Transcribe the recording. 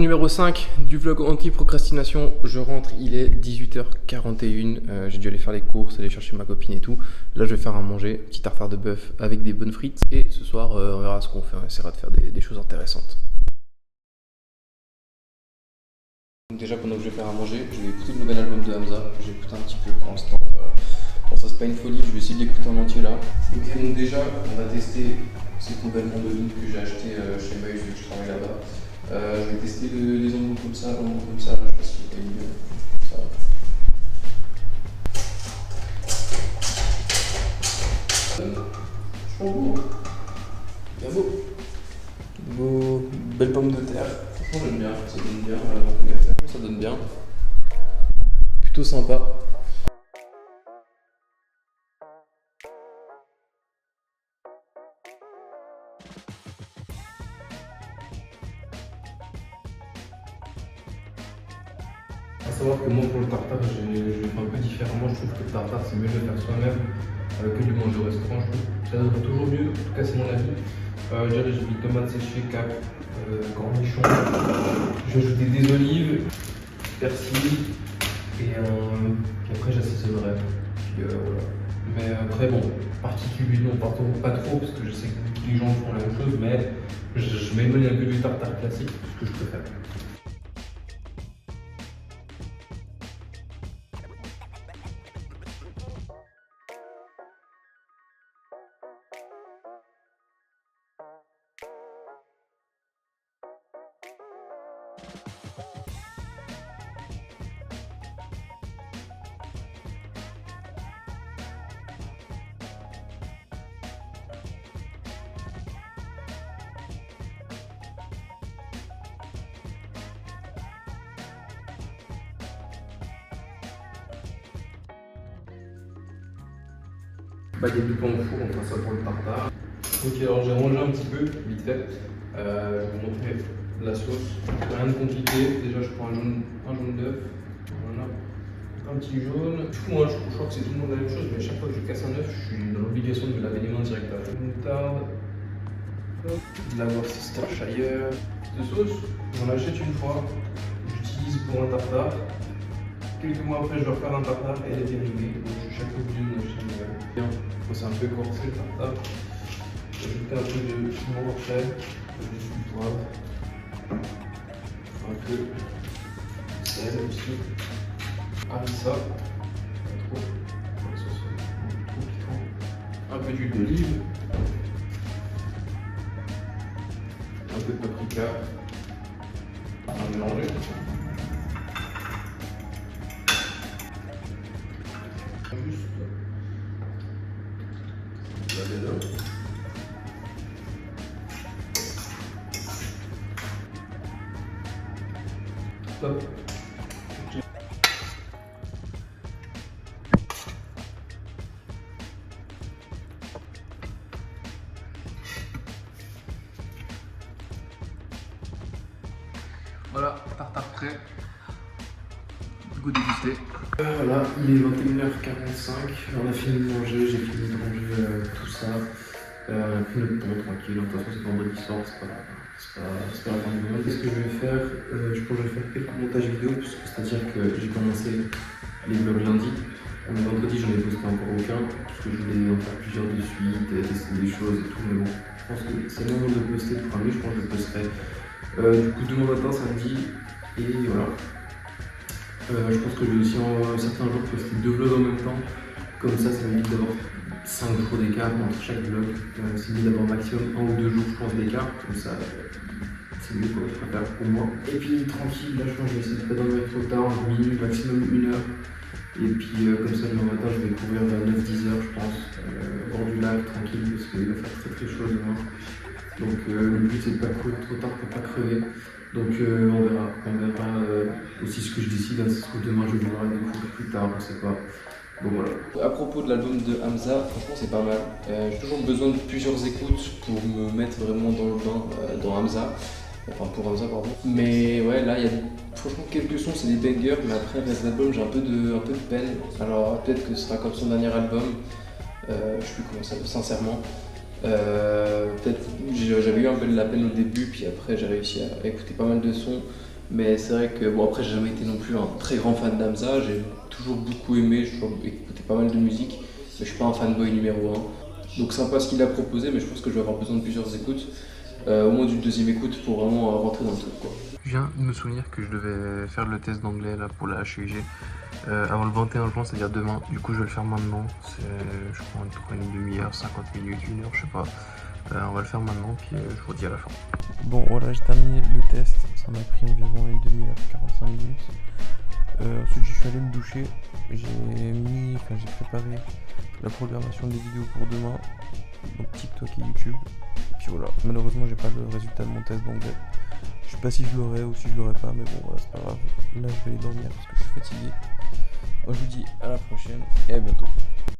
Numéro 5 du vlog anti-procrastination, je rentre, il est 18h41, j'ai dû aller faire les courses, aller chercher ma copine et tout. Là je vais faire à manger, petit tartare de bœuf avec des bonnes frites. Et ce soir on verra ce qu'on fait, on essaiera de faire des choses intéressantes. Donc déjà pendant que je vais faire à manger, je vais écouter le nouvel album de Hamza, j'ai écouté un petit peu pour l'instant. Bon ça c'est pas une folie, je vais essayer de l'écouter en entier là. Ok, donc déjà on va tester cette nouvelle mandoline que j'ai acheté chez Meuse vu que je travaille là-bas. Je vais tester les embouts comme ça, je sais pas si c'est mieux. Ça va. Je beau. Bien beau. Beau, belle pomme de terre. Franchement j'aime bien, ça donne bien. Ça donne bien. Plutôt sympa. À savoir que moi pour le tartare, je fais un peu différemment. Je trouve que le tartare c'est mieux de le faire soi-même que de manger au restaurant. Je trouve ça devrait toujours mieux, en tout cas c'est mon avis. Déjà j'ai mis tomates séchées, cap, cornichons. Je vais ajouter des olives, persil et après j'assaisonnerai. Voilà. Mais après bon, particulier non, pas trop parce que je sais que tous les gens font la même chose, mais je m'éloigne un peu du tartare classique, ce que je préfère. Baguette de pain au four, on fera ça pour le tartare. Ok, alors j'ai rangé un petit peu, vite fait. Je vais vous montrer la sauce. Rien de compliqué. Déjà, je prends un jaune d'œuf. Voilà. Un petit jaune. Du coup, moi, je crois que c'est tout le monde la même chose, mais à chaque fois que je casse un œuf, je suis dans l'obligation de me laver les mains directement. Une moutarde. De la Worcestershire. Cette sauce, j'en achète une fois. J'utilise pour un tartare. Quelques mois après, je vais refaire un tartare et elle est périmée. Donc, je suis chaque fois obligé de m'acheter une nouvelle. C'est un peu corsé le tartare. Je vais ajouter un peu de mortel, du poivre, un peu de sel aussi. Harissa, pas trop, la sauce est trop piquant. Un peu d'huile d'olive, un peu de paprika, on va mélanger. Juste la dedans. Stop. Voilà, tartare prêt. Goût dégusté. Voilà, il est 21h45, on a fini de manger, j'ai fini de manger tout ça. Puis le temps tranquille, de toute façon c'est vendredi soir, c'est pas la fin du monde. Qu'est-ce que je vais faire? Je pense que je vais faire quelques montages vidéo, c'est-à-dire que j'ai commencé les vlogs lundi. On est vendredi, j'en ai posté encore aucun, parce que je voulais en faire plusieurs de suite, tester des choses et tout, mais bon, je pense que c'est le moment de poster le premier, je pense que je posterai du coup demain matin, samedi, et voilà. Je pense que je vais aussi certains jours poster 2 vlogs en même temps, comme ça m'évite d'avoir 5 jours d'écart entre chaque vlog, c'est mieux d'avoir maximum 1 ou 2 jours je pense d'écart, comme ça c'est mieux quoi, je préfère pour moi. Et puis tranquille, là je pense que je vais essayer de pas dormir trop tard, minute, maximum 1 heure. Et puis comme ça demain matin je vais couvrir vers 9-10 heures je pense, bord du lac, tranquille, parce qu'il va faire très chaud demain. Donc le but c'est de pas courir trop tard pour pas crever. Donc on verra aussi ce que je décide, hein, c'est ce que demain je vais vouloir découvrir plus tard, on sait pas. Bon voilà. À propos de l'album de Hamza, franchement c'est pas mal. J'ai toujours besoin de plusieurs écoutes pour me mettre vraiment dans le bain dans Hamza. Enfin pour Hamza pardon. Mais ouais là il y a franchement quelques sons, c'est des bangers, mais après le reste de l'album j'ai un peu de peine. Alors peut-être que ce sera comme son dernier album. Je sais plus comment ça va, sincèrement. Peut-être j'avais eu un peu de la peine au début, puis après j'ai réussi à écouter pas mal de sons. Mais c'est vrai que, bon, après, j'ai jamais été non plus un très grand fan d'Amza. J'ai toujours beaucoup aimé, j'ai toujours écouté pas mal de musique, mais je suis pas un fanboy numéro un. Donc, sympa ce qu'il a proposé, mais je pense que je vais avoir besoin de plusieurs écoutes. Au moins d'une deuxième écoute pour vraiment rentrer dans le truc, quoi. Je viens de me souvenir que je devais faire le test d'anglais là pour la HUG avant le 21 juin, c'est-à-dire demain. Du coup, je vais le faire maintenant. C'est, je crois, une demi-heure, 50 minutes, une heure, je sais pas. On va le faire maintenant, puis je vous dis à la fin. Bon, voilà, j'ai terminé le test. Ça m'a pris environ une demi-heure, 45 minutes. Ensuite, je suis allé me doucher. J'ai préparé la programmation des vidéos pour demain, donc TikTok et YouTube. Et puis voilà, malheureusement, j'ai pas le résultat de mon test d'anglais. Je sais pas si je l'aurai ou si je l'aurai pas, mais bon, voilà, c'est pas grave. Là, je vais aller dormir parce que je suis fatigué. Moi, je vous dis à la prochaine et à bientôt.